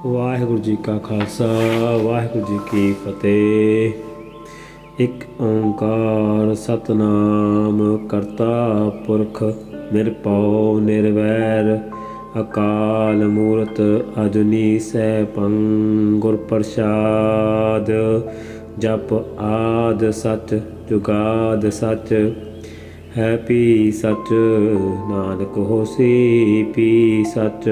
ਵਾਹਿਗੁਰੂ ਜੀ ਕਾ ਖਾਲਸਾ ਵਾਹਿਗੁਰੂ ਜੀ ਕੀ ਫਤਿਹ। ਇੱਕ ਓਂਕਾਰ ਸਤਨਾਮ ਕਰਤਾ ਪੁਰਖ ਨਿਰਭਉ ਨਿਰਵੈਰ ਅਕਾਲ ਮੂਰਤ ਅਜੂਨੀ ਸੈਭੰ ਗੁਰ ਪ੍ਰਸਾਦ। ਜਪ ਆਦ ਸਚ ਜੁਗਾਦ ਸਚ ਹੈ ਪੀ ਸਚ ਨਾਨਕ ਹੋਸੀ ਪੀ ਸਚ।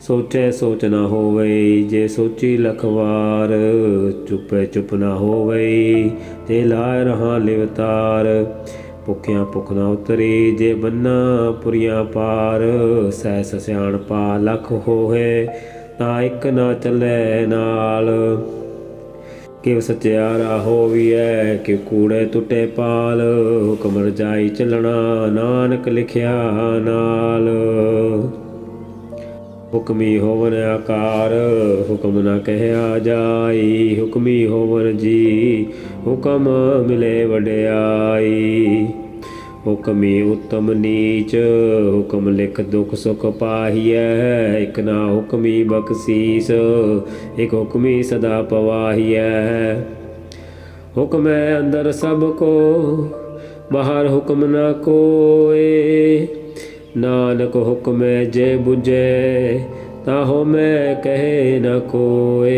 सोचे सोच न होवै जे सोची लख वार चुपे चुप न होवै जे लाए रहा लिवतार। भुखिया भुख न उतरी जे बन्ना पुरिया पार सहस सियाणपा लख होए ना एक ना चले नाल। किव सचियारा होविए कि कूड़े टुटे पाल हुक्म रजाई चलना नानक लिखिया नाल। हुक्मी होवन आकार हुक्म न कहया जाई हुक्मी होवन जी हुक्म मिले वड्याई। हुक्मी उत्तम नीच हुक्म लिख दुख सुख पाहिए एक ना हुक्मी बख्शीस एक हुक्मी सदा पवाहिए। हुक्म है अंदर सबको बाहर हुक्म न कोय नानक हुक्म जे बुझे ताहो मैं कहे न कोय।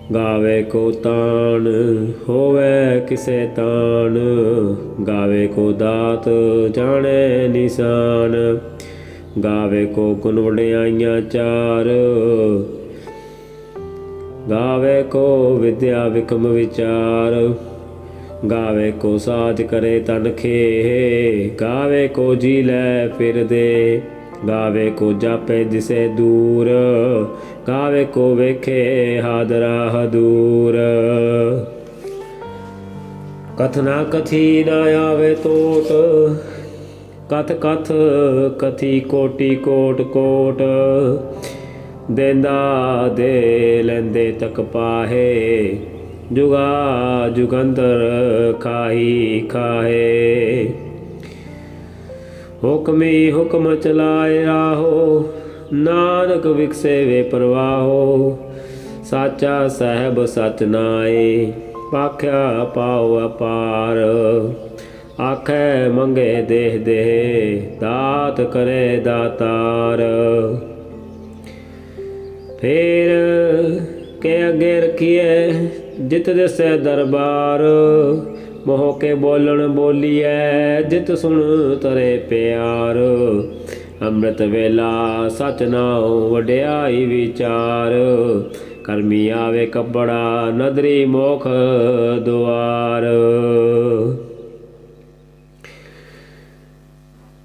गावे को तान होवे किसे तान गावे को दात जाने निशान। गावे को गुण वड्याइयां चार गावे को विद्या विक्रम विचार। गावे को साज करे तन खे गावे को जी लै फिर दे। गावे को जापे दिसे दूर गावे को वेखे हादरा दूर। कथना कथी न आवे तोट कथ कथ कथी कोटि कोट कोट। देंदा दे लैंदे तक पाहे जुगा जुगंतर खाही खाहे। हुक्मी हुक्म चलाए राहो नानक विकसे वे परवाहो। साचा साहब सच नाए पाख्या पाओ अपार। आखे मंगे देह देह दात करे दातार। फिर के अगे रखिए जित दिसे दरबार। मोह के बोलन बोलिए जित सुन तरे प्यार। अमृत वेला सच नाओ वड्याई विचार। कर्मी आवे कपड़ा नदरी मोख द्वार।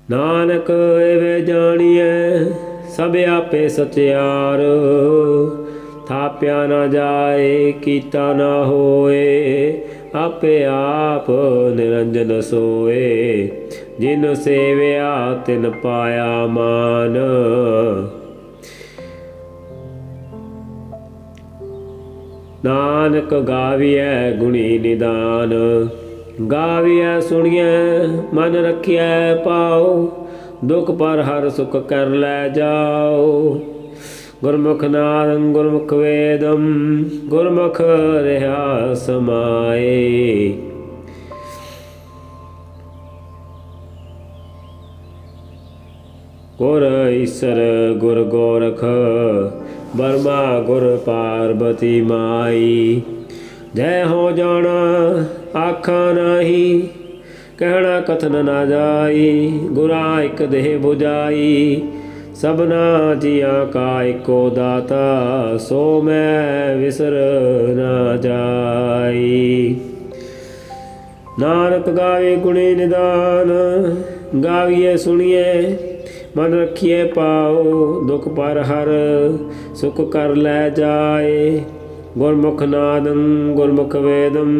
नानक एवे जानिए सब आपे सचियार। थाप्या न जाए कीता न होए आपे आप निरंजन सोए। जिन सेव्या तिन पाया मान। नानक गाविए गुणी निदान गाविए सुनिए मन रखिए पाओ। दुख पर हर सुख कर लै जाओ। गुरमुख नादं गुरमुख वेदम गुरमुख रहा समाए। गुर ईसर गुर गोरख बर्मा गुर पार्वती माई। जय हो जाना आखा नाही कहना कथन ना जाई। गुरा एक देह बुझाई सबना जिया का एको दाता सो मैं विसर न जाई। नानक गावे गुणी निदान गाविए सुनिए मन रखिए पाओ। दुख पर हर सुख कर लै जाए। गुरमुख नादं गुरमुख वेदम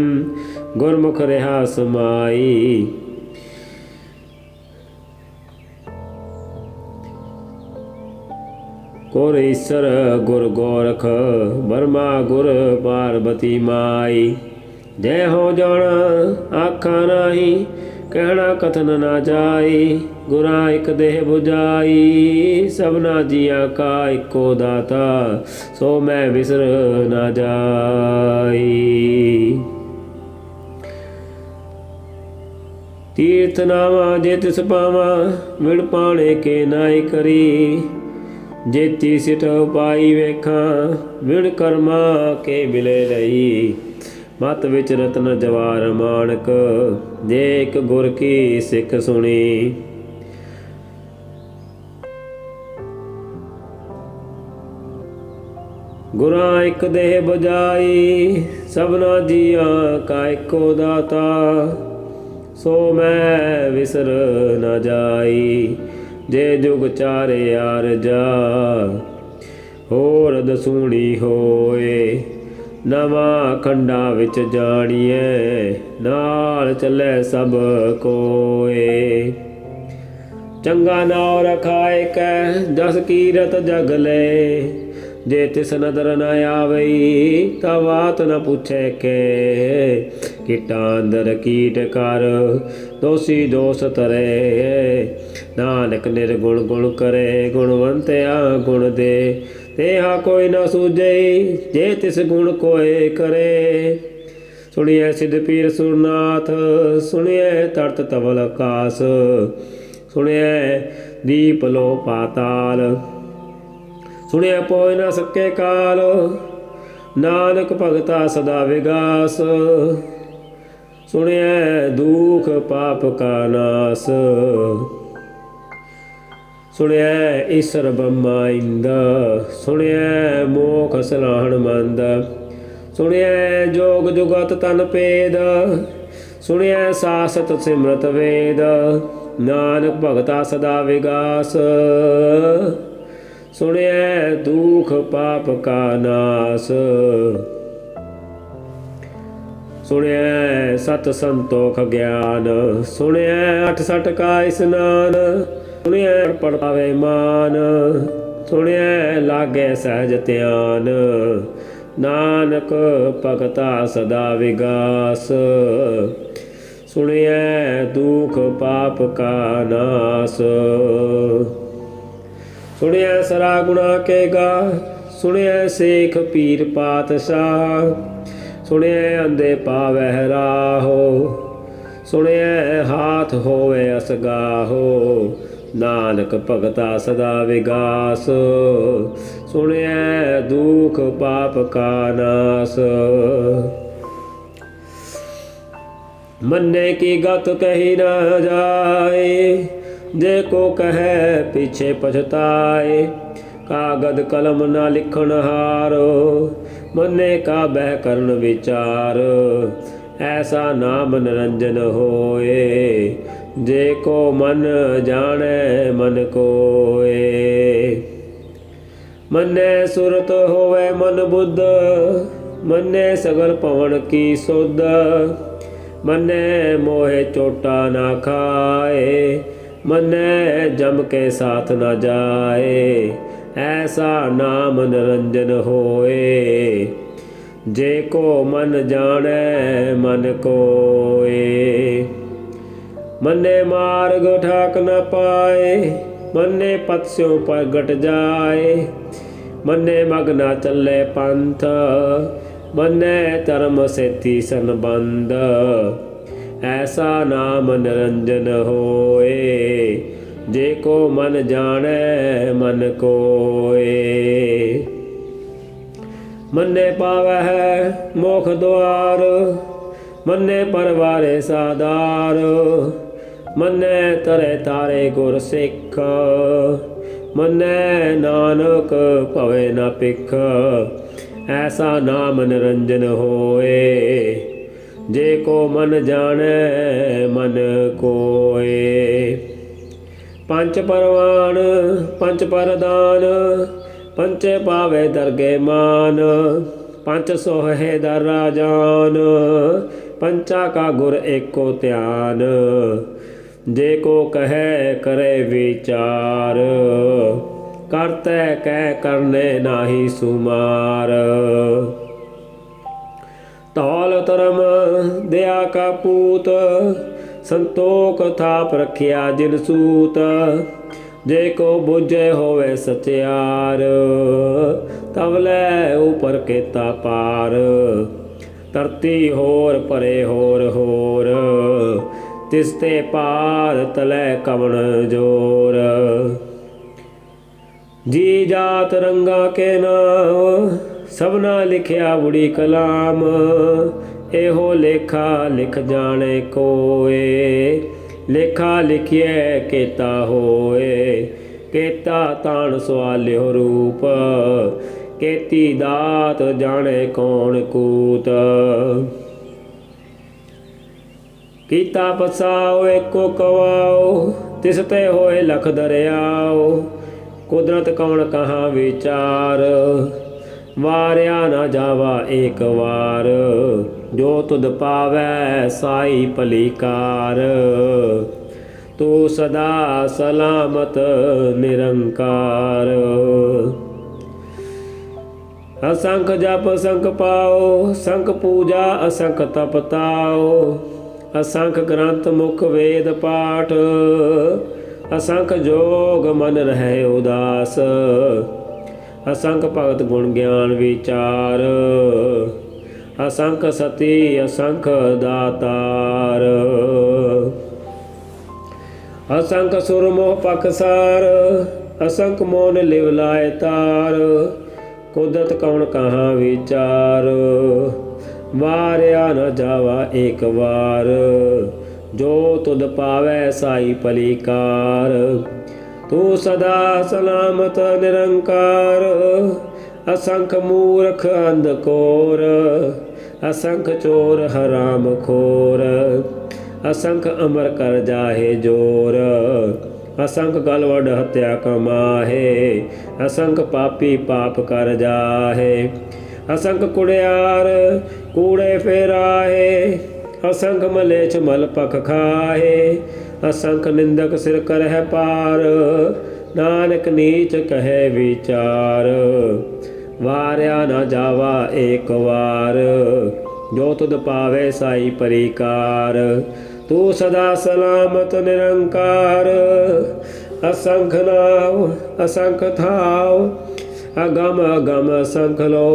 गुरमुख रहा समाई। गुर ईसर गुर गोरख बर्मा गुर पार्वती माई। जय हो जाना आखा नाही ਕਹਿਣਾ ਕਥਨ ਨਾ ਜਾਈ। ਗੁਰਾਂ ਇੱਕ ਦੇਹ 부ਜਾਈ। ਸਭਨਾ ਜੀਆਂ ਕਾ ਇੱਕੋ ਦਾਤਾ, ਸੋ ਮੈਂ ਵਿਸਰ ਨਾ ਜਾਈ। ਤੀਰਥ ਨਾਵਾ ਜੇ ਤਿਸ ਪਾਵਾਂ, ਵਿਣ ਪਾਣੇ ਕੇ ਨਾਇ ਕਰੀ। ਜੇਤੀ ਸਿਟ ਉਪਾਈ ਵੇਖਾਂ, ਵਿਣ ਕਰਮਾ ਕੇ ਮਿਲੇ ਲਈ। ਮਤ ਵਿੱਚ ਰਤਨ ਜਵਾਰ ਮਾਣਕ, ਜੇ ਇੱਕ ਗੁਰ ਕੀ ਸਿੱਖ ਸੁਣੀ। ਗੁਰਾਂ ਇੱਕ ਦੇਹ 부ਜਾਈ। ਸਭਨਾ ਜੀਆਂ ਕਾ ਇੱਕੋ ਦਾਤਾ, ਸੋ ਮੈਂ ਵਿਸਰ ਨਾ ਜਾਈ। ਜੇ ਜੁਗ ਚਾਰੇ ਆਰਜਾ, ਹੋਰ ਦਸੂਣੀ ਹੋਏ। ਨਵਾਂ ਖੰਡਾ ਵਿੱਚ ਜਾਣੀਏ, ਨਾਲ ਚੱਲੇ ਸਭ ਕੋਏ। ਚੰਗਾ ਨਾਉ ਰਖਾਏ ਕੈ, ਜਸ ਕੀਰਤ ਜਗ ਲੈ। ਜੇ ਤਿਸ ਨਦਰ ਨ ਆਵਈ, ਤਾ ਬਾਤ ਨ ਪੁੱਛੇ ਕੇ। ਕੀਟਾਂ ਅੰਦਰ ਕੀਟ ਕਰ, ਦੋਸੀ ਦੋਸ ਤਰੇ। ਨਾਨਕ ਨਿਰਗੁਣ ਗੁਣ ਕਰੇ, ਗੁਣਵੰਤਿਆ ਗੁਣ ਦੇ। ਤੇਹਾ ਕੋਈ ਨ ਸੂਝਈ, ਜੇ ਤਿਸ ਗੁਣ ਕੋਏ ਕਰੇ। ਸੁਣੀਐ ਸਿਧ ਪੀਰ ਸੁਰਨਾਥ, ਸੁਣੀਐ ਤਰਤ ਤਵਲ ਆਕਾਸ। ਸੁਣੀਐ ਦੀਪ ਲੋ ਪਾਤਾਲ, ਸੁਣਿਆ ਪੋਇ ਨ ਸਕੇ ਕਾਲ। ਨਾਨਕ ਭਗਤਾ ਸਦਾ ਵਿਗਾਸ, ਸੁਣਿਐ ਦੁਖ ਪਾਪ ਕਾ ਨਾਸ। ਸੁਣਿਐ ਈਸਰ ਬ੍ਰਹਮਾ ਇੰਦ, ਸੁਣਿਐ ਮੋਖ ਸਲਾਹਣ ਮੰਦ। ਸੁਣਿਐ ਜੋਗ ਜੁਗਤ ਤਨ ਭੇਦ, ਸੁਣਿਐ ਸਾਸਤ ਸਿਮਰਤ ਵੇਦ। ਨਾਨਕ ਭਗਤਾ ਸਦਾ ਵਿਗਾਸ, ਸੁਣਿਐ ਦੁਖ ਪਾਪ ਕਾ ਨਾਸ। ਸੁਣਿਐ ਸਤ ਸੰਤੋਖ ਗਿਆਨ, ਸੁਣਿਐ 68 ਕਾ ਇਸਨਾਨ। ਸੁਣਿਐ ਪੜਾਵੇ ਮਾਨ, ਸੁਣਿਐ ਲਾਗੇ ਸਹਿਜ ਧਿਆਨ। ਨਾਨਕ ਭਗਤਾ ਸਦਾ ਵਿਗਾਸ, ਸੁਣਿਐ ਦੁਖ ਪਾਪ ਕਾ ਨਾਸ। ਸੁਣਿਐ ਸਰਾ ਗੁਣਾ ਕੇ ਗਾ, ਸੁਣਿਐ ਸੇਖ ਪੀਰ ਪਾਤਸ਼ਾਹ। ਸੁਣਿਐ ਅੰਧੇ ਪਾਵਹਿ ਰਾਹੋ, ਸੁਣਿਐ ਹਾਥ ਹੋਵੇ ਅਸਗਾਹੋ। ਨਾਨਕ ਭਗਤਾ ਸਦਾ ਵਿਗਾਸ, ਸੁਣਿਐ ਦੁਖ ਪਾਪ ਕਾ ਨਾਸ। ਮੰਨੇ ਕੀ ਗਤ ਕਹੀ ਨਾ ਜਾਏ, ਜੇ ਕੋ ਕਹੈ ਪਿਛੇ ਪਛਤਾਏ। ਕਾਗਦ ਕਲਮ ਨਾ ਲਿਖਣ ਹਾਰੋ, ਮੰਨੇ ਕਾ ਬਹਿ ਕਰਨ ਵਿਚਾਰ। ਐਸਾ ਨਾਮ ਨਿਰੰਜਨ ਹੋਏ, ਜੇ ਕੋ ਮਨ ਜਾਣੈ ਮਨ ਕੋਏ। ਮੰਨੇ ਸੁਰਤ ਹੋਵੇ ਮਨ ਬੁੱਧ, ਮੰਨੇ ਸਗਲ ਪਵਨ ਕੀ ਸੁਧ। ਮੰਨੇ ਮੋਹਿ ਚੋਟਾ ਨਾ ਖਾਏ, ਮੰਨੇ ਜਮ ਕੇ ਸਾਥ ਨਾ ਜਾਏ। ਐਸਾ ਨਾਮ ਨਿਰੰਜਨ ਹੋਏ, ਜੇ ਕੋ ਮਨ ਜਾਣੈ ਮਨ ਕੋਏ। ਮੰਨੇ ਮਾਰਗ ਠਾਕ ਨ ਪਾਏ, ਮੰਨੇ ਪਤ ਸਿਉ ਪ੍ਰਗਟ ਜਾਏ। ਮੰਨੇ ਮਗ ਨਾ ਚੱਲੇ ਪੰਥ, ਮੰਨੇ ਧਰਮ ਸੇਤੀ ਸੰਬੰਧ। ਐਸਾ ਨਾਮ ਨਿਰੰਜਨ ਹੋਏ, ਜੇ ਕੋ ਮਨ ਜਾਣੈ ਮਨ ਕੋਏ। ਮੰਨੇ ਪਾਵਹਿ ਮੋਖ ਦੁਆਰ, ਮੰਨੇ ਪਰਵਾਰੇ ਸਾਦਾਰ। ਮੰਨੇ ਤਰੇ ਤਾਰੇ ਗੁਰ ਸਿੱਖ, ਮੰਨੇ ਨਾਨਕ ਭਵੇ ਨਾ ਪਿਖ। ਐਸਾ ਨਾਮ ਨਿਰੰਜਨ ਹੋਏ, ਜੇ ਕੋ ਮਨ ਜਾਣੈ ਮਨ ਕੋਏ। ਪੰਚ ਪਰਵਾਨ ਪੰਚ ਪਰਦਾਨ, ਪੰਚੇ ਪਾਵੇ ਦਰਗੇ ਮਾਨ। ਪੰਚ ਸੋਹੇ ਦਰ ਰਾਜਾਨ, ਪੰਚਾ ਕਾ ਗੁਰ ਏਕੋ ਧਿਆਨ। ਜੇ ਕੋ ਕਹੈ ਕਰੇ ਵਿਚਾਰ, ਕਰਤੈ ਕਹਿ ਕਰਨੇ ਨਾਹੀ ਸੁਮਾਰ। ਧੌਲ ਧਰਮ ਦਇਆ ਕਾ ਪੂਤ, संतोख थाप रखिया जिन सूत। जे को बुझे होवे सत्यार, तब लै ऊपर केता पार। धरती होर परे होर होर, तिसते पार तलै कवण जोर। जी जात रंगा के नाम, सबना लिखिया बुढ़ी कलाम। एहो लेखा लिख जाने कोए, लेखा लिखिए केता होए। केता ताण सवाल्यो रूप, केती दात जाने कौन कूत। कीता पसाओ एको कवाओ, तिसते होए लख दरियाओ। कुदरत कौन कहाँ विचार, वार्या न जावा एक वार। जो तुद पावै साई पलीकार, तू सदा सलामत निरंकार। असंख जप संख पाओ, संख पूजा असंख तप ताओ। असंख ग्रंथ मुख वेद पाठ, असंख जोग मन रहे उदास। असंख भगत गुण ज्ञान विचार, असंख सती असंख दातार। असंख सुरमोह पखसार, असंख मोन लिव लाए तार। कुदरत कौन कहाँ विचार, वार्या न जावा एक वार। जो तुद पावै साई पलीकार, तू सदा सलामत निरंकार। असंख मूर्ख अंधकोर, असंख चोर हराम खोर। असंख अमर कर जाहे जोर, असंख गलवड हत्या कमाहे। असंख पापी पाप कर जाहे, असंख कुड़ियार कूड़े फेराहे। असंख मलेच्छ मल पख खाहे, असंख निंदक सिर करह पार। नानक नीच कहे विचार, वार्या न जावा एक वार। जो तुद पावे साई परिकार, तू सदा सलामत निरंकार। असंख नाव असंख थाव, अगम अगम असंख लो।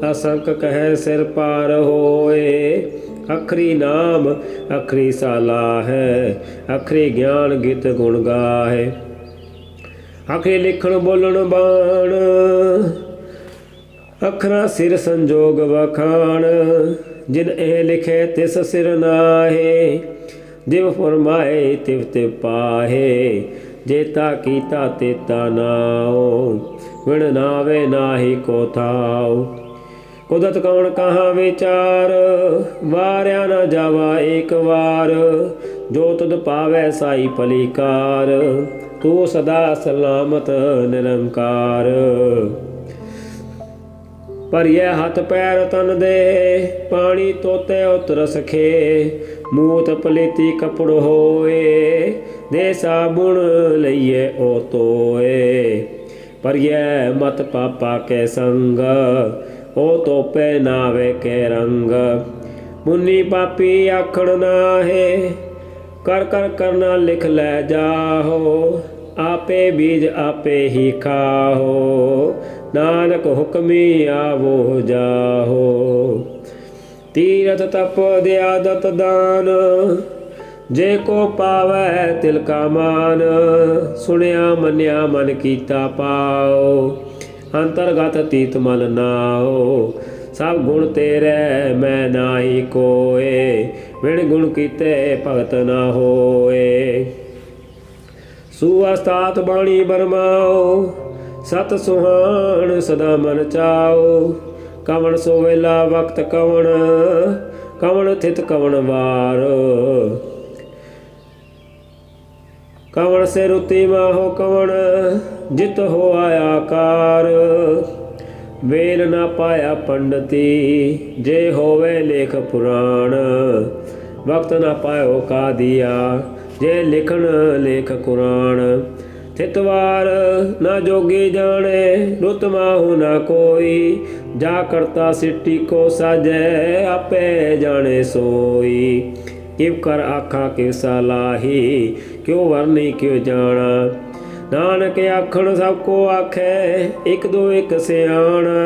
असंख कह सिर पार होए, अखरी नाम अखरी साला है। अखरी ज्ञान गीत गुण गाहे, अखरी लिखण बोलण बाण। अखरा सिर संजोग वखाण, जिन ए लिखे तिस सिर नाहे। जिव फरमाए तिव तिव पाहे, जेता कीता तेता नाओ। विण नावे नाही को थाओ, कुदरत कौन कहाँ विचार। वार्या न जावा एक वार, जो तुद पावै साई पलीकार। तू सदा सलामत निरंकार। पर यह हाथ पैर तन दे, पानी तोते उतरस खे। मूत पलीती कपड़ होए, दे साबुन लइए ओ तोए। पर यह मत पापा के संग, ओ तो पहनावे के रंग। मुन्नी पापी आखण नाहे, कर कर करना लिख ले जाहो। आपे बीज आपे ही खाहो, नानक हुक्मी आवो जाहो। तीरथ तप दयादत दान, जे को पावै तिल का मान। सुनिया मनिया मन कीता पाओ, अंतर्गत तीत मल नाओ। सब गुण तेरे मैं नाही कोए, विण गुण कीते भगत ना होए। सुअस्तात बाणी बरमाओ, सत सुहान सदा मन चाओ। कवण सो वेला वक्त कवण, कवण थित कवण वार। कवण से रुति माहो कवण, जित हो आया कार। वेल ना पाया पंडिती, जे होवे लेख पुराण। वक्त ना पायो का दिया, जे लिखन लेख कुरान। थितवार ना जोगी जाने, रुत माहु ना कोई। जा करता सिट्टी को साजे, आपे जाने सोई। किव कर आखा किव सलाही, क्यों वरनी क्यों जाना। नानक आखण सब को आखे, एक दो एक सियाणा।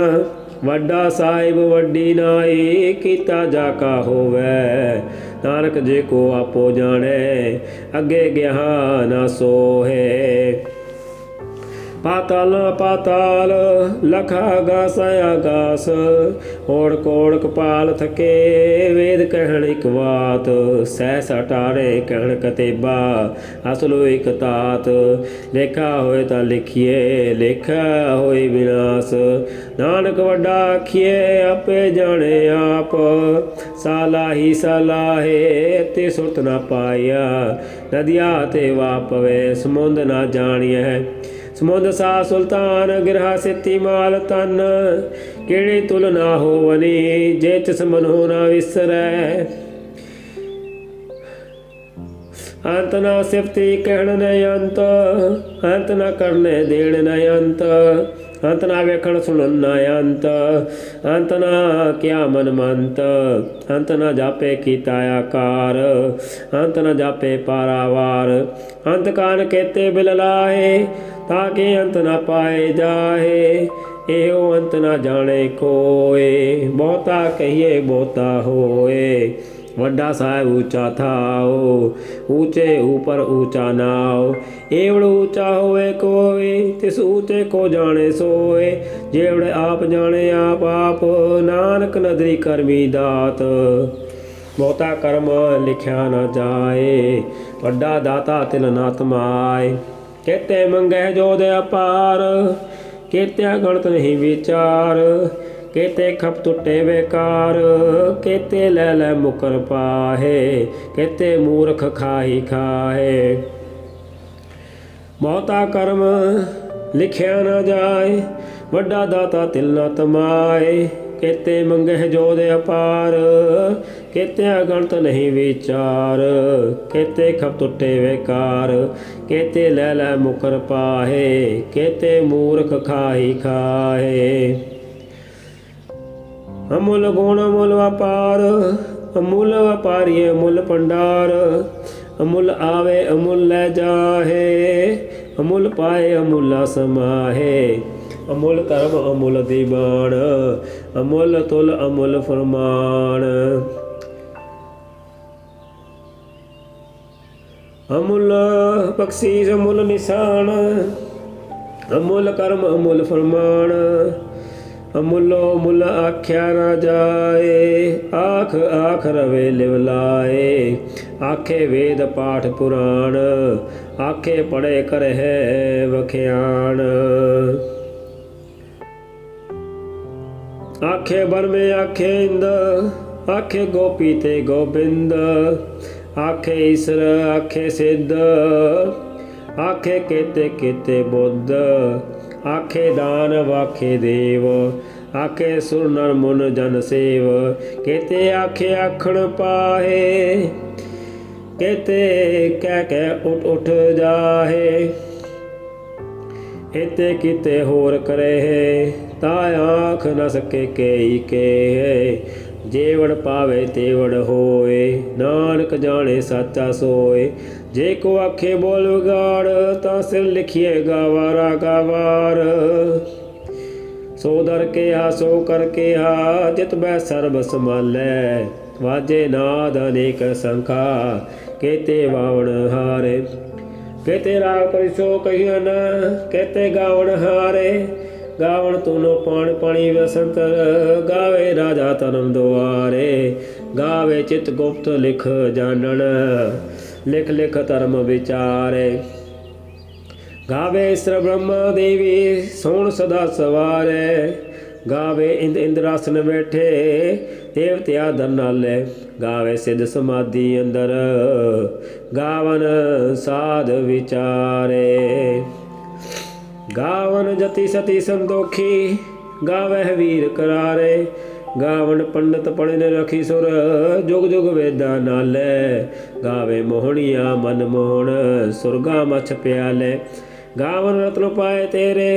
वड्डा साहिब वड्डी नाई, कीता जाका होवे। नानक जे को आपो जाने, अगे गया ना सोहे। पाताल पाताल लख आगास आगास, ओढ़ कोड़ कपाल थके। वेद कहण एक बात, सहस अटारे कहण कतेबा। असलो एक तात, लेखा होए ता लिखिए, लेखा होए विनाश। नानक वड्डा आखिए, आपे जाने आप। सालाही सलाहे, ते सुरत ना पाया। नदिया ते वापवे, समुंद ना जानिए। समुंद सा सुल्तान, गिरहा सिद्धि माल तन। केड़ी तुल ना होवनी, जे तिस मनो ना विसरै। अंत ना सिफती कहण न अंत, अंत ना करने देण न अंत। अंत ना वेखण सुनन न अंत, अंत ना क्या मन मंत। अंत ना जापे कीता आकार, अंत ना जापे पारावार। अंत कान केते बिल लाहे, ताके अंत ना पाए जाहे। एहो अंत ना जाने कोय, बहुता कहिए बहुता होए। वड्डा साहिब ऊंचा थाओ, ऊंचे ऊपर ऊंचा नाओ। एवड़ ऊंचा होए कोय, तिस ऊंचे को जाने सोए। जेवड़ आप जाने आप आप, नानक नदरी करमी दात। बहुता कर्म लिखिया न जाए, वड्डा दाता तिल ना तमाए। केते मंगै जोध अपार, केत्या गणत नहीं विचार। केते खप टुटे बेकार, केते लै लै मुकर पाहे। केते मूर्ख खाही खाहे। बहुता कर्म लिखिया न जाए, वड्डा दाता तिल न तमाए। केते मंगै जोध अपार, केत्या गणत नहीं विचार। केते खप टुटे बेकार, केते लै लै मुकर पाहे। केते मूर्ख खाही खाहे। अमुल गुण अमुल व्यापार, अमुल व्यापारी अमुल भंडार। अमुल आवे अमुल लै जाहे, अमुल पाए अमुला समाहे। अमुल धर्म अमुल दीवान, अमुल तुल अमुल फरमान। अमुल बख्शीश अमुल निशान, अमुल कर्म अमुल फरमान। अमुलो मुल आख्या न जाए, आख आख रवे लिव लाए। आखे वेद पाठ पुराण, आखे पढ़े कर है बख्यान। आखे बर में आखे इंद, आखे गोपी ते गोबिंद। आखे ईश्वर आखे सिद्ध, आखे केते केते बुद्ध। आखे दानव आखे देव, आखे सुर नर मुन जन सेव। केते आखे आखण पाहे, केते कह कह उठ उठ जाहे। इते किते होर करे है, ता आख न सके केई के। जेवड़ पावे तेवड़ होए, नानक जाने साचा सोए। जे को आखे बोल विगाड़, ता सिर लिखिए गावारा गावार। सो दर के हा सो कर के हा, जित बै सर्ब संभालै। वाजे नाद अनेक संखा, केते वावण हारे। केते राग परिसो कहियन, केते गावण हारे। गावण तूनो पाण पाणी वसंत, गावे राजा तनम दुआरे। गावे चित गुप्त लिख जानन, लिख लिख धर्म विचारे। गावे ईश्वर ब्रह्मा देवी, सोण सदा सवारे। गावे इंद इंद्रासन बैठे, देवत्या दर नाले। गावे सिद्ध समाधि अंदर, गावन साध विचारे। गावन जति सती संतोखी, गावे वीर करारे। गावन पंडित पढ़िन रखी सुर, जुग जुग वेदा नाले। गावे मोहनिया मन मोहन, सुरगा मछ प्याले। गावन रत्न पाए तेरे,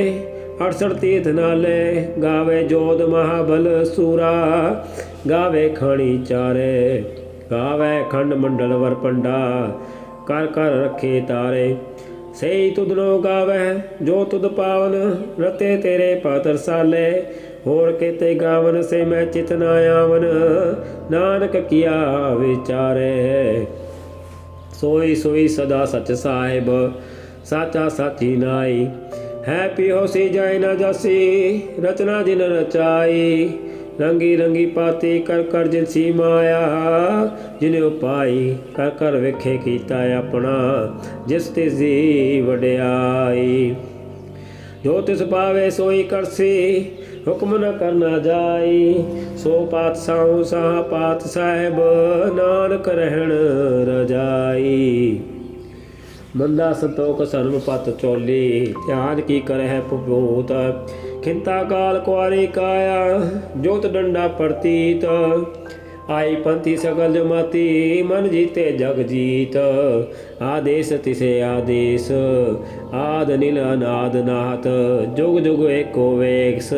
68 तीर्थ नाले। गावे जोध महाबल सूरा, गावे खानी चारे। गावै खंड मंडल वर पंडा कर कर रखे तारे। सही तुधनो गावै जो तुध पावन रते तेरे पातर साले। होर केते गावन से मैं चित न आवन नानक किया विचारे। सोई सोई सदा सच साहिब साचा साची नाई। है पियोसी जाय न जासी रचना जिन रचाई। रंगी रंगी पाती कर कर जिनसी माया जिन उपाई। कर कर वेखे कीता अपना जिस तिसदी वड्याई। जो तिस पावे सोई करसी हुक्म न करना जाई। सो पात साहू साह पात साहिब नानक रहन रजाई। मंदा संतोख सर्व पत चोली ध्यान की करह पुभूत। खिंता काल कुआरी काया जोत डंडा प्रतीत। आई पंथी सगल जमाती मन जीते जग जीत। आदेश तिसे आदेश आद नील अनाद नाथ जुग जुग एको वेक्स।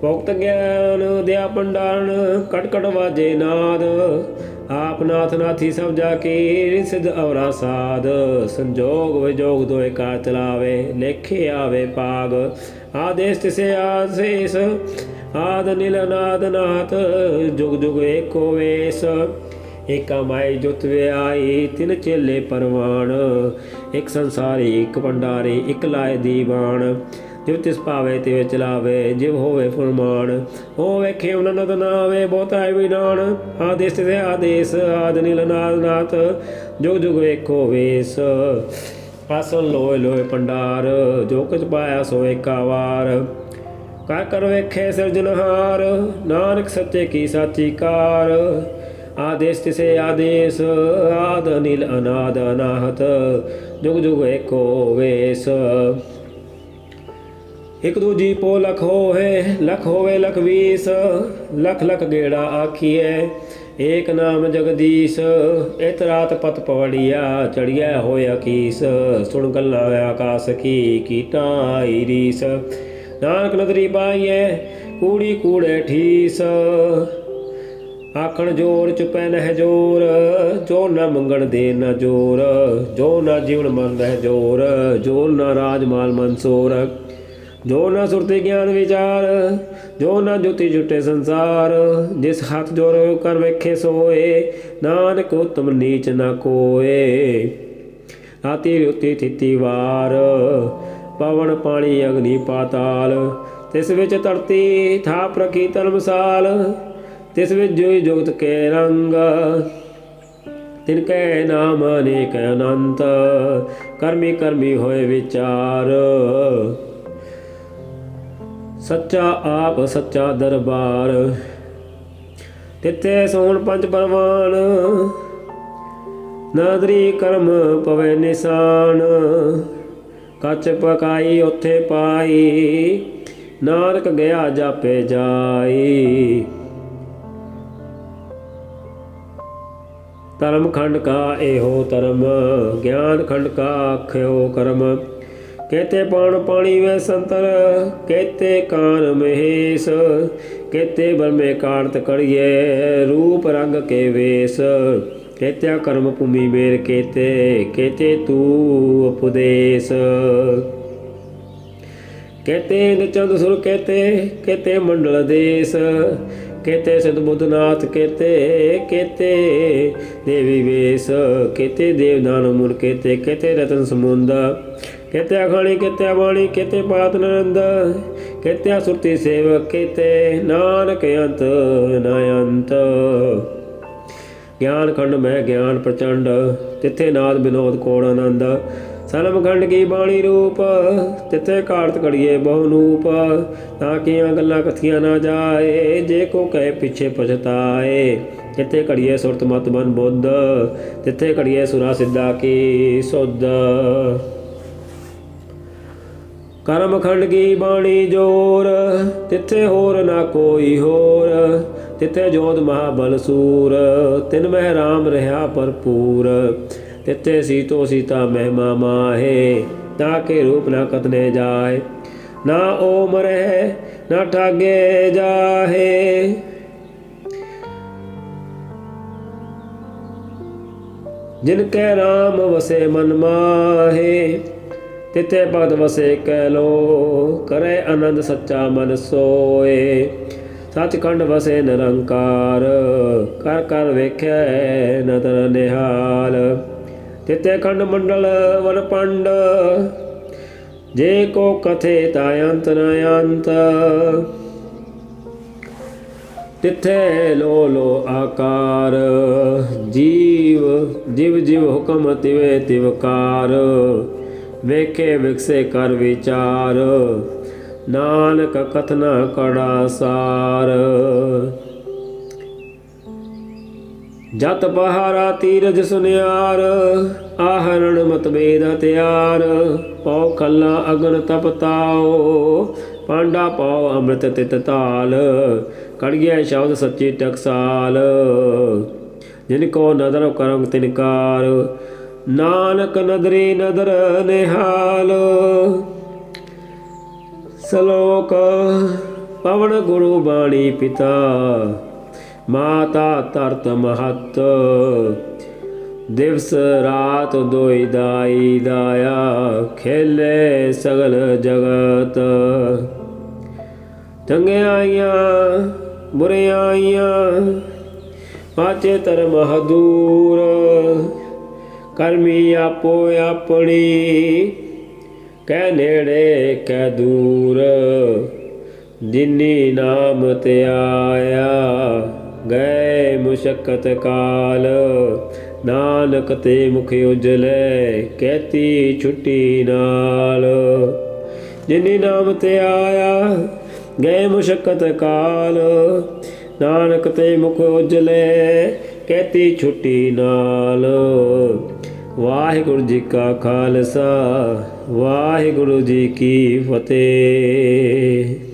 भुक्त ज्ञान दया भंडारण कट कट वाजे नाद। आप नाथ नाथी सब जाकी सिद्ध अवरा साध। संजोग विजोग दोए कार चलावे लेखे आवे पाग। आदेश तिसे आदेश आद नील अनाद नाथ जुग जुग एको वेश। एका माई जुत वे आई तिन चेले परवान। एक संसारी एक भंडारी एक लाए दीवान। जिव तिस पावे तिव चलावे जिव होवे फुरमान। हो वेखे उनत नावे बहुता विधान। आदेश तिसे आदेश आद नील अनाद नाथ जुग जुग एको वेश। आसन लोए लोए भंडार जो कुछ पाया सो एका वार। कर कर वेखे सिरजनहार नानक सच्चे की साची कार। आदेश तिसे आदेश आद नील अनाद अनाहत जुग जुग एको वेश। एक दूजी पो लख होवे लख बीस। लख लख गेड़ा आखिए एक नाम जगदीश। इत रात पत पवड़िया चढ़िया होया कीस। सुन गल्ला आकाश की कीटा आई रीस। नानक नदरी पाइए कूड़ी कूड़े ठीस। आखण जोर चुपै नह जोर जो न मंगण दे न जोर। जो न जीवन मन रह जोर जो न राज माल मंसूर। जो न सुरति ज्ञान विचार जो न जुति जुटे संसार। जिस हाथ जोर कर वेखे सोए नानक उत्तम नीच न कोए। हाथी रुति थिति वार पवन पानी अग्नि पाताल। तिस विच धरती थाप रखी धर्मसाल। तिस विच जोई जुगत के रंग तिनके नाम अनेक अनंत। कर्मी कर्मी होए विचार सच्चा आप सच्चा दरबार। तिथे सोन पंच परवान नादरी कर्म पवे निशान। कच पकाई उथे पाई नानक गया जापे जाई। धर्म खंड का एहो धर्म ज्ञान खंड का आख्यो कर्म। केते पाण पाणी वे संतर केते कान महेश। केते ब्रह्मे कार्त करिए रूप रंग के वेश। केत्या कर्म भूमि मेर केते केते तू उपदेश। केते चंद सुर केते केते मंडल देश। केते सिद्ध बुद्धनाथ केते केते देवी वेश। केते देवदान मुन केते केते रतन समुंद। केत्या खाणी केत्या वाणी केते पात नंद। केत्या सुरती सेवक केते नानक अंत न अंत। ज्ञान खंड में ज्ञान प्रचंड तिथे नाद विनोद कोण आनंद। सनम खंड की बाणी रूप तिथे कार्त कड़िए बहुनूप। ताकियां गल्लां कथियां ना जाए जे को कहे पिछे पछताए। तिथे कड़िए सुरत मत मन बुद्ध तिथे कड़िए सुरा सिद्धा की सुध। कर्म खंड की बाणी जोर तिथे होर ना कोई होर। तिथे जोध महाबल सूर तिन में राम रहा भरपूर। तिथे सीतो सीता महिमा माहे ताके रूप न कतने जाए। ना ओम रहे ना ठागे जाहे जिनके राम वसे मन माहे, तिथे भगत वसे कह लो, करे आनंद सच्चा मन सोए। सचखंड वसे निरंकार, कर कर वेख्या नदर निहाल। तिथे खंड मंडल वन पंड, जे को कथे तायंत नयंत। तिथे लो लो आकार, जीव जीव जीव हुक्म तिवे तिवकार। वेखे विकसे कर विचार, नानक कथना कड़ा सार। जत पहारा तीरज सुनियार, आहरण मतभेद हथियार। पौ खल्ला अगन तपताओ, पांडा पाओ अमृत तित ताल। कड़िया शब्द सच्ची टकसाल, जिनको नदर करम तिनकार। नानक नदरी नदर निहाल। सलोक पवन गुरु बाणी पिता, माता तरत महत। दिवस रात दोई दाई दाया, खेले सगल जगत। चंगियाइयां बुरियाइयां, पाचे तर महदूर। करमी आपो अपनी, कै नेड़े कै दूर। जिनी नाम ते आया, गए मुशक्कत काल। नानक ते मुख उजले, कहती छुट्टी नाल। जिनी नाम ते आया, गए मुशक्कत काल। नानक ते मुख उजले, कहती छुट्टी नाल। वाहिगुरु जी का खालसा, वाहिगुरु जी की फतेह।